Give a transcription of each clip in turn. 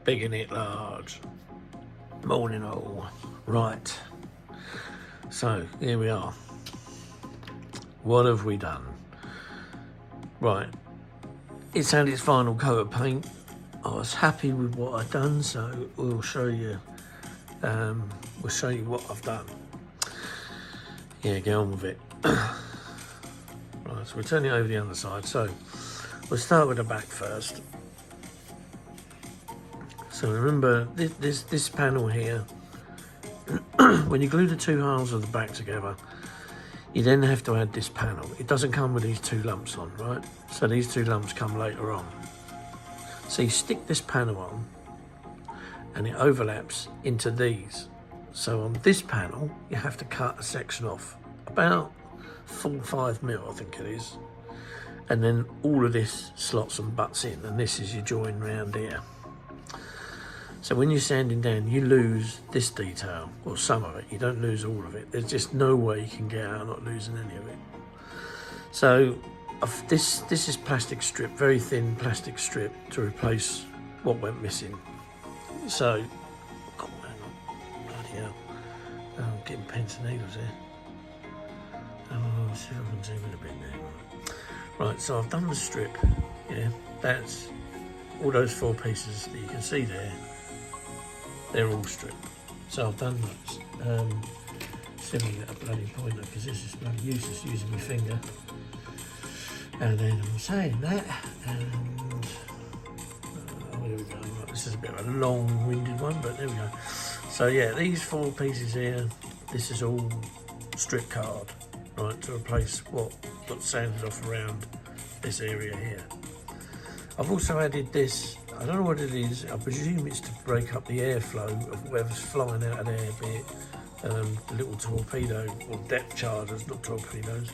Bigging it large. Morning all. Right. So, here we are. What have we done? Right. It's had its final coat of paint. I was happy with what I'd done, so we'll show you what I've done. Yeah, get on with it. Right, so we'll turn it over the other side. So we'll start with the back first. So remember this panel here, when you glue the two halves of the back together, you then have to add this panel. It doesn't come with these two lumps on, right? So these two lumps come later on. So you stick this panel on and it overlaps into these. So on this panel, you have to cut a section off, about 4-5 mil, I think it is. And then all of this slots and butts in, and this is your join round here. So when you're sanding down, you lose this detail, or some of it. You don't lose all of it. There's just no way you can get out not losing any of it. So this is plastic strip, very thin plastic strip to replace what went missing. So, oh, hang on, bloody hell. Oh, I'm getting pins and needles here. Oh, let's see if I can zoom in a bit now. Right, so I've done the strip, yeah. That's all those 4 pieces that you can see there. They're all stripped. So I've done those. See if I can get a bloody pointer, because this is bloody useless using my finger. And then I'm saying that, and here we go. Right, this is a bit of a long-winded one, but there we go. So yeah, these 4 pieces here, this is all strip card, right, to replace what got sanded off around this area here. I've also added this, I don't know what it is, I presume it's to break up the airflow of whatever's flying out of there, be it the little torpedo, or depth chargers, not torpedoes.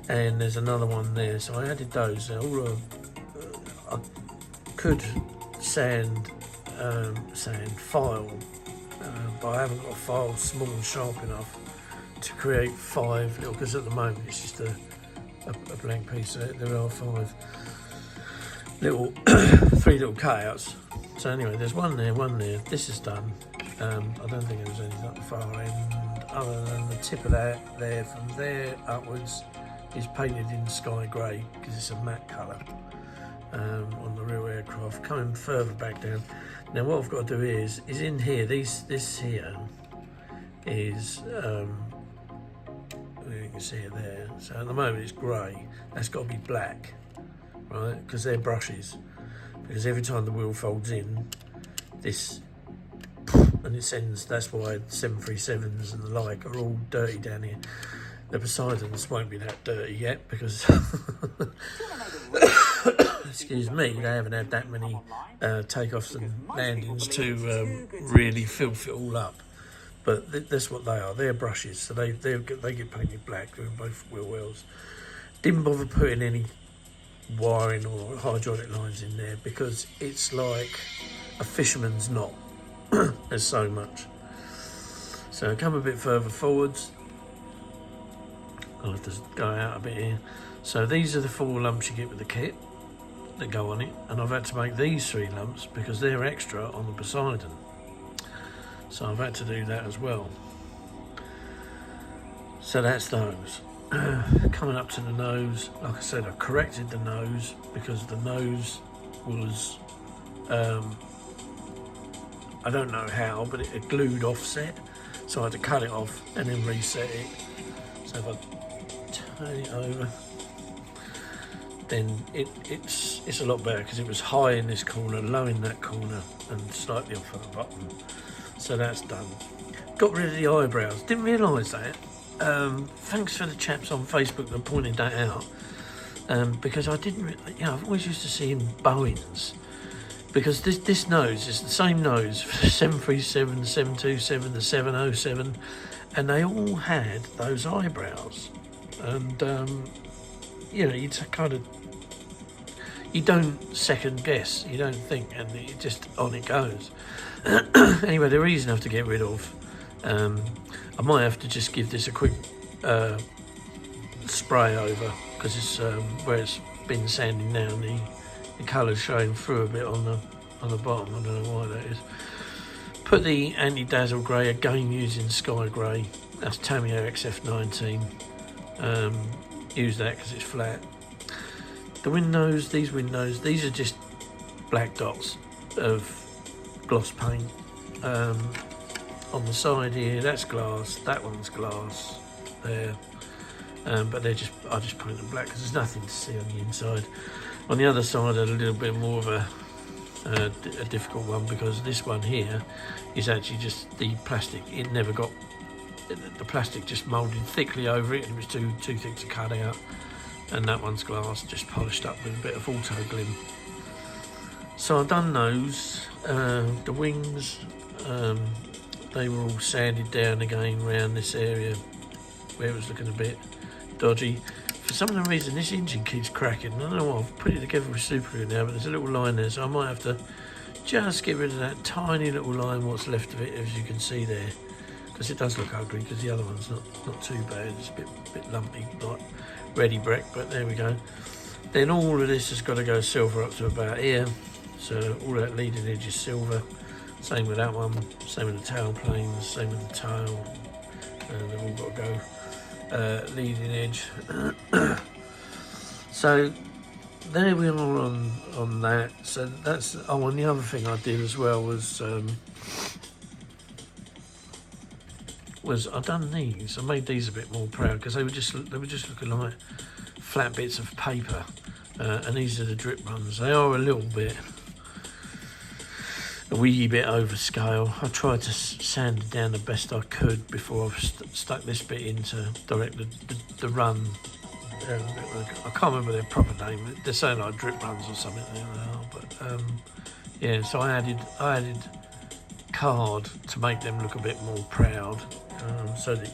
And there's another one there, so I added those. I could sand file, but I haven't got a file small and sharp enough to create 5 little, because at the moment it's just a blank piece. So there are 5 little 3 little cutouts. So anyway, there's one there. This is done. I don't think there's anything at the far end other than the tip of that there. From there upwards is painted in sky grey because it's a matte colour on the real aircraft. Coming further back down. Now what I've got to do is in here. This here is you can see it there. So at the moment it's grey. That's got to be black, right? Because they're brushes. Because every time the wheel folds in, this and it sends. That's why 737s and the like are all dirty down here. The Poseidons won't be that dirty yet because, excuse me, they haven't had that many takeoffs and landings to really filth it all up. But that's what they are. They're brushes, so they get painted black doing both wheel wells. Didn't bother putting any wiring or hydraulic lines in there because it's like a fisherman's knot. There's so much. So come a bit further forwards. I'll have to go out a bit here. So these are the 4 lumps you get with the kit that go on it, and I've had to make these 3 lumps because they're extra on the Poseidon. So I've had to do that as well. So that's those. Coming up to the nose, like I said, I corrected the nose because the nose was, I don't know how, but it glued offset. So I had to cut it off and then reset it. So if I turn it over, then it's a lot better because it was high in this corner, low in that corner, and slightly off at the bottom. So that's done. Got rid of the eyebrows. Didn't realise that. Thanks for the chaps on Facebook that pointed that out. Because I didn't, I've always used to see in Boeings. Because this nose is the same nose for the 737, the 727, the 707, and they all had those eyebrows. And you kind of, you don't second guess, you don't think, and it just on it goes. Anyway, they're easy enough to get rid of. I might have to just give this a quick spray over because it's where it's been sanding down. The colour's showing through a bit on on the bottom. I don't know why that is. Put the anti-dazzle grey, again using sky grey. That's Tamiya XF19. Use that because it's flat. The windows, these are just black dots of gloss paint. On the side here, that's glass, that one's glass there. But I just paint them black because there's nothing to see on the inside. On the other side, a little bit more of a difficult one, because this one here is actually just the plastic. It never got, the plastic just moulded thickly over it, and it was too thick to cut out. And that one's glass, just polished up with a bit of auto glim. So I've done those. The wings, they were all sanded down again around this area where it was looking a bit dodgy. For some reason this engine keeps cracking. I don't know why. I've put it together with Super Glue now, but there's a little line there, so I might have to just get rid of that tiny little line, what's left of it, as you can see there, because it does look ugly, because the other one's not too bad. It's a bit lumpy, like ready brick, but there we go. Then all of this has got to go silver up to about here, so all that leading edge is silver. Same with that one, same with the tail planes, same with the tail, and they've all got to go leading edge. So there we are on that. So that's, oh, and the other thing I did as well was I done these. I made these a bit more proud, because they were just looking like flat bits of paper, and these are the drip runs. They are a wee bit overscale. I tried to sand it down the best I could before I've stuck this bit in to direct the run. I can't remember their proper name. They're saying like drip runs or something. But yeah, so I added card to make them look a bit more proud, so that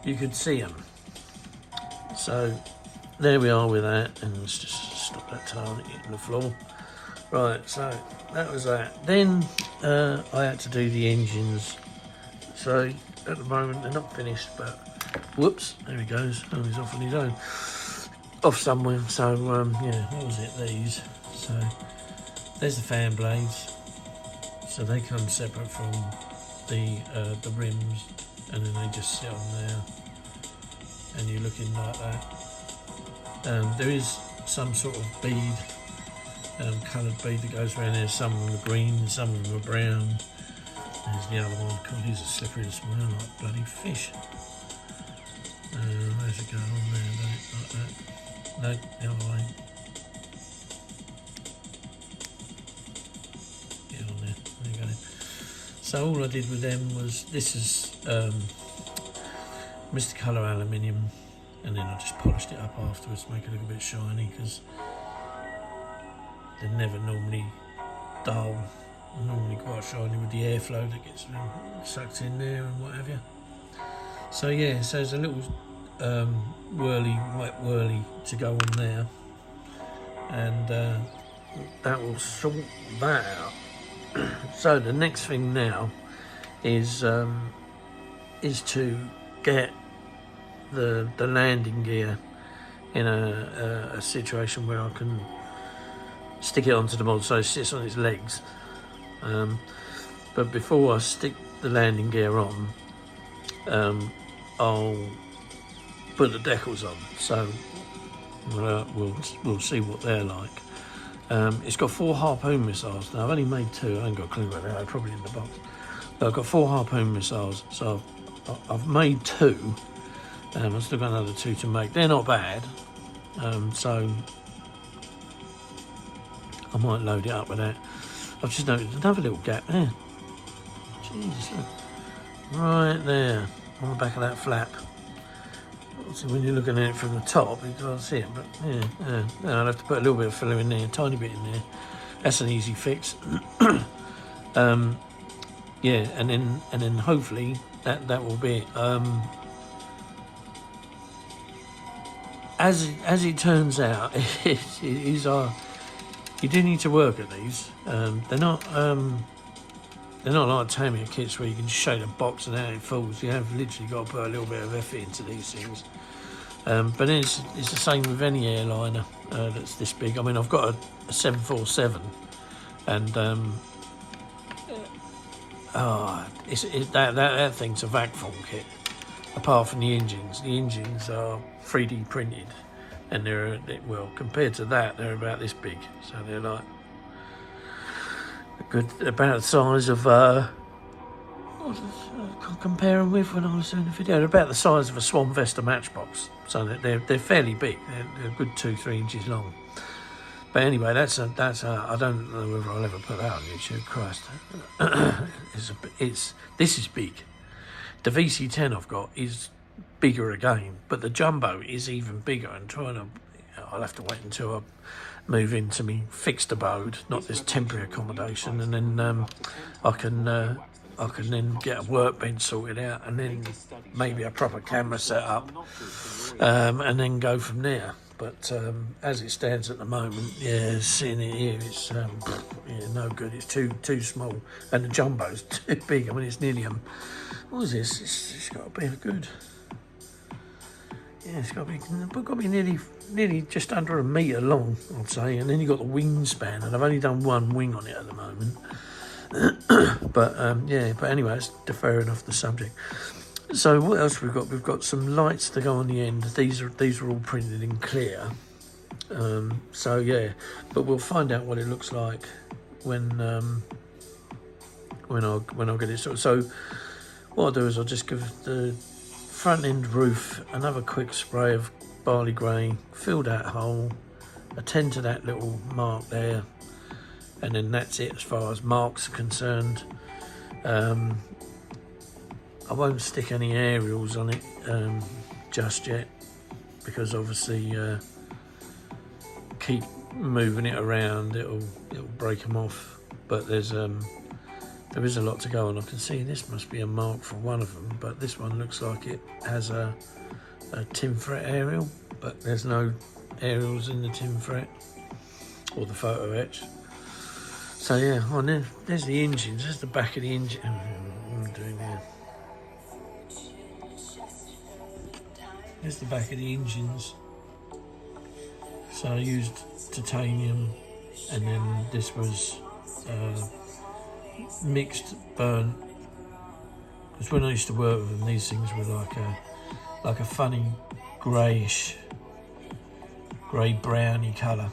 you could see them. So there we are with that, and let's just stop that tail hitting the floor. Right, so that was that. Then I had to do the engines. So at the moment they're not finished, but whoops, there he goes. Oh, he's off on his own, off somewhere. So yeah, what was it? These. So there's the fan blades. So they come separate from the rims, and then they just sit on there, and you're looking like that. There is some sort of bead. Coloured bead that goes around there. Some of them are green, some of them are brown. There's the other one. God, he's as slippery as smell, like bloody fish. Where's it go on there? Like that. No, the other way. Get on there. There you go. So all I did with them was, this is Mr. Colour aluminium, and then I just polished it up afterwards to make it look a bit shiny, because they're never normally dull. They're normally quite shiny with the airflow that gets sucked in there and what have you. So yeah, so there's a little white whirly to go on there, and that will sort that out. So the next thing now is to get the landing gear in a situation where I can stick it onto the mod so it sits on its legs. But before I stick the landing gear on, I'll put the decals on. So we'll see what they're like. It's got 4 harpoon missiles. Now I've only made 2. I ain't got a clue where they are. Probably in the box. But I've got 4 harpoon missiles. So I've made 2. I've still got another 2 to make. They're not bad. So I might load it up with that. I've just noticed another little gap there. Jesus, look. Right there, on the back of that flap. Obviously, when you're looking at it from the top, you can't see it, but yeah. I'll have to put a little bit of filler in there, a tiny bit in there. That's an easy fix. Yeah, and then hopefully that will be it. As it turns out, it is you do need to work at these. They're not like Tamiya kits where you can just show the box and out it falls. You have literally got to put a little bit of effort into these things. But then it's the same with any airliner that's this big. I mean, I've got a 747, And that thing's a vac form kit. Apart from the engines are 3D printed, and well, compared to that, they're about this big. So they're like about the size of I can't compare them with when I was doing the video. They're about the size of a Swan Vesta matchbox, so they're fairly big. They're a good 2-3 inches long. But anyway, that's I don't know whether I'll ever put that on YouTube. Christ, this is big. The VC10 I've got is bigger again, but the Jumbo is even bigger. And I'll have to wait until I move into my fixed abode, not this temporary accommodation, and then I can then get a workbench sorted out, and then maybe a proper camera set up, and then go from there. But as it stands at the moment, yeah, seeing it here, it's no good. It's too small, and the Jumbo's too big. I mean, it's nearly what is this? It's got to be a good. Yeah, it's got to be nearly just under a metre long, I'd say. And then you've got the wingspan, and I've only done one wing on it at the moment. But but anyway, it's deferring off the subject. So what else we've got? We've got some lights to go on the end. These are all printed in clear. So yeah, but we'll find out what it looks like when I'll get it sorted. So what I'll do is I'll just give the front end roof another quick spray of barley grey, fill that hole, attend to that little mark there, and then that's it as far as marks are concerned. I won't stick any aerials on it just yet, because obviously keep moving it around, it'll break them off. But there is a lot to go on. I can see this must be a mark for one of them, but this one looks like it has a tin fret aerial, but there's no aerials in the tin fret or the photo etch. So yeah, there's the engines. There's the back of the engine. What am I doing here? There's the back of the engines. So I used titanium, and then this was mixed burnt. Because when I used to work with them, these things were like a funny greyish, grey browny colour.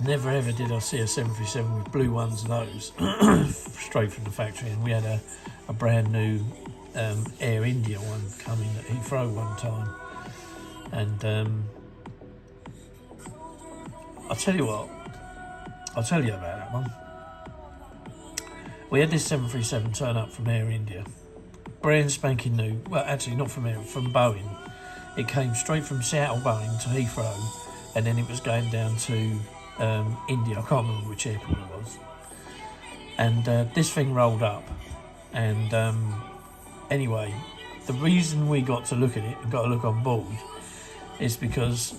Never ever did I see a 737 with blue ones of those straight from the factory. And we had a brand new Air India one coming at Heathrow one time, and I'll tell you about that one. We had this 737 turn up from Air India, brand spanking new. Well, actually not from Boeing. It came straight from Seattle Boeing to Heathrow, and then it was going down to India. I can't remember which airport it was. And this thing rolled up, and anyway, the reason we got to look at it and got a look on board is because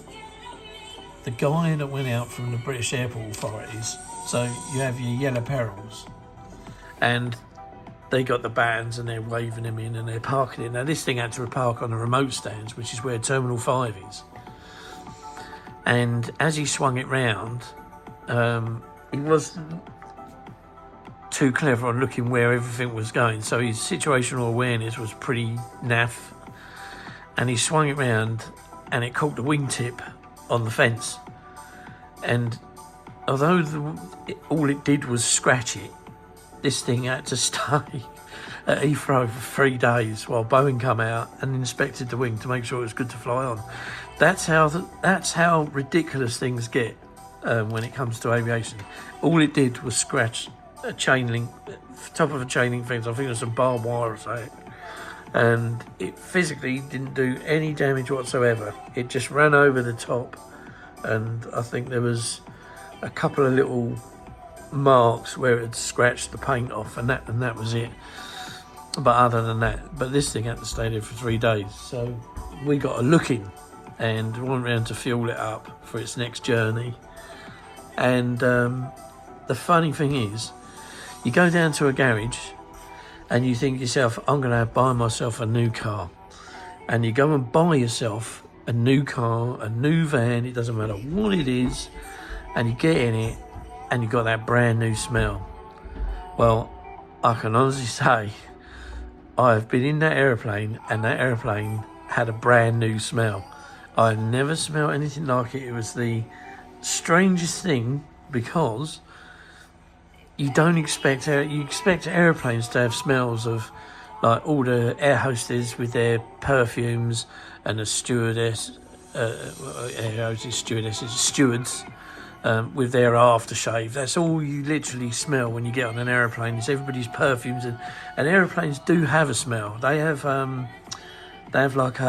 the guy that went out from the British Airport Authorities, so you have your yellow perils, and they got the bands and they're waving them in and they're parking it. Now this thing had to park on the remote stands, which is where Terminal 5 is. And as he swung it round, he wasn't too clever on looking where everything was going, so his situational awareness was pretty naff, and he swung it round and it caught the wingtip on the fence, and although all it did was scratch it, this thing had to stay at Heathrow for 3 days while Boeing come out and inspected the wing to make sure it was good to fly on. That's how ridiculous things get when it comes to aviation. All it did was scratch a chain link, top of a chain link fence. I think it was some barbed wire or something, and it physically didn't do any damage whatsoever. It just ran over the top, and I think there was a couple of little marks where it had scratched the paint off, and that was it. But other than that, but this thing had to stay there for 3 days, so we got a look in and went round to fuel it up for its next journey. And the funny thing is, you go down to a garage and you think to yourself, I'm going to buy myself a new car. And you go and buy yourself a new car, a new van, it doesn't matter what it is, and you get in it and you got that brand new smell. Well, I can honestly say I've been in that aeroplane and that aeroplane had a brand new smell. I've never smelled anything like it. It was the strangest thing, because you don't expect you expect airplanes to have smells of like all the air hostesses with their perfumes and the stewardess, stewards with their aftershave. That's all you literally smell when you get on an aeroplane. It's everybody's perfumes, and aeroplanes do have a smell. They have like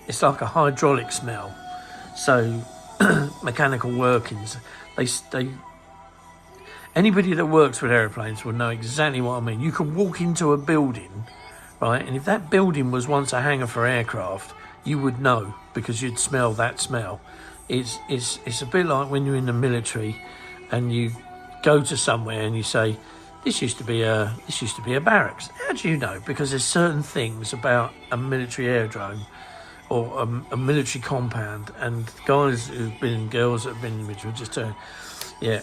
it's like a hydraulic smell. So mechanical workings. They anybody that works with aeroplanes will know exactly what I mean. You can walk into a building, right, and if that building was once a hangar for aircraft, you would know, because you'd smell that smell. It's a bit like when you're in the military and you go to somewhere and you say, this used to be a barracks. How do you know? Because there's certain things about a military aerodrome or a military compound, and guys who've been, girls that have been in the military just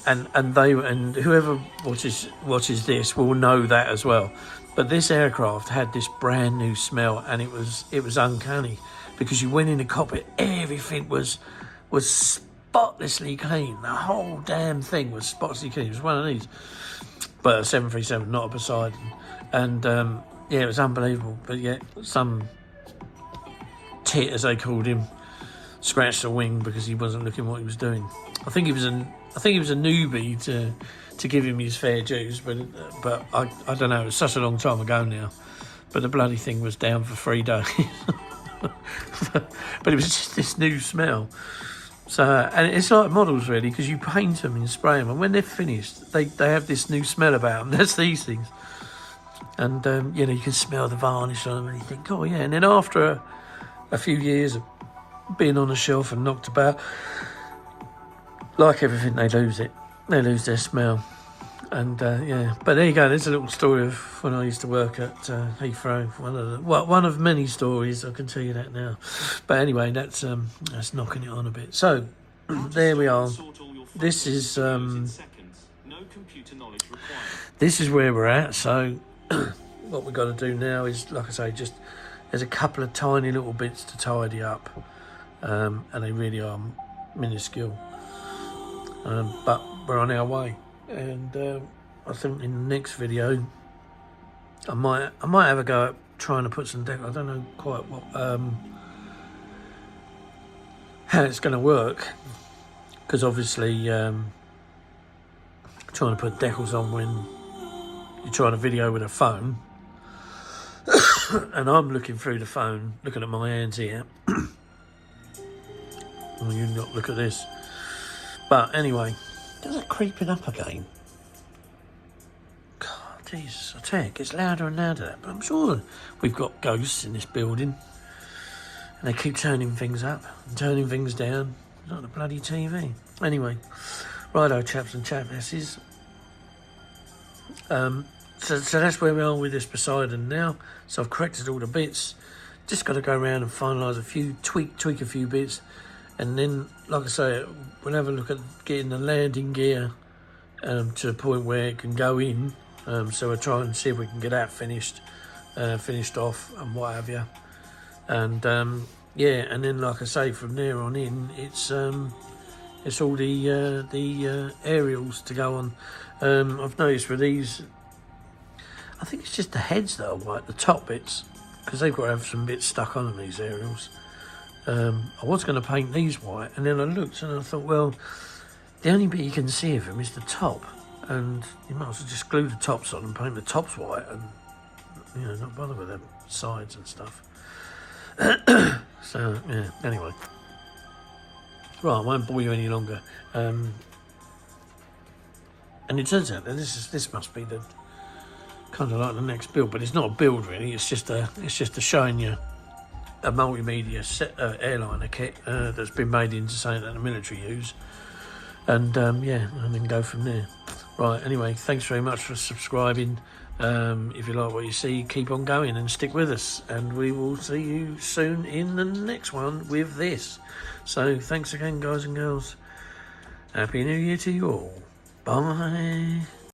and whoever watches this will know that as well. But this aircraft had this brand new smell, and it was uncanny, because you went in the cockpit, everything was spotlessly clean. The whole damn thing was spotlessly clean. It was one of these, but a 737, not a Poseidon, and it was unbelievable. But yet some tit, as they called him, scratched the wing because he wasn't looking what he was doing. I think he was a newbie to give him his fair dues, but I don't know. It was such a long time ago now. But the bloody thing was down for 3 days. But it was just this new smell. So, and it's like models really, because you paint them and spray them, and when they're finished, they have this new smell about them. That's these things. And you can smell the varnish on them, and you think, oh yeah. And then after a few years of being on the shelf and knocked about, like everything, they lose it. They lose their smell. And but there you go. There's a little story of when I used to work at Heathrow. One of many stories, I can tell you that now. But anyway, that's knocking it on a bit. So there we are. This is where we're at. So what we've got to do now is, like I say, just there's a couple of tiny little bits to tidy up, and they really are minuscule. But we're on our way. And I think in the next video I might have a go at trying to put some decals. I don't know quite what how it's going to work, because obviously trying to put decals on when you're trying to video with a phone and I'm looking through the phone, looking at my hands here. Well, you not look at this. But anyway, is it creeping up again? God, Jesus, I tell you, it gets louder and louder. But I'm sure we've got ghosts in this building, and they keep turning things up and turning things down. It's not the bloody TV. Anyway, righto, chaps and chapasses. So that's where we are with this Poseidon now. So I've corrected all the bits. Just got to go around and finalise a few, tweak a few bits. And then, like I say, we'll have a look at getting the landing gear to the point where it can go in. So we'll try and see if we can get that finished off and what have you. And and then, like I say, from there on in, it's all the aerials to go on. I've noticed with these, I think it's just the heads that are white, the top bits, because they've got to have some bits stuck on them, these aerials. I was going to paint these white, and then I looked and I thought, well, the only bit you can see of them is the top, and you might as well just glue the tops on and paint the tops white, and not bother with the sides and stuff. So yeah, anyway, right, I won't bore you any longer. And it turns out that this must be the kind of like the next build, but it's not a build really. It's just showing you a multimedia airliner kit that's been made into something that the military use, and and then go from there. Right, anyway, thanks very much for subscribing. If you like what you see, keep on going and stick with us, and we will see you soon in the next one with this. So thanks again, guys and girls. Happy New Year to you all. Bye.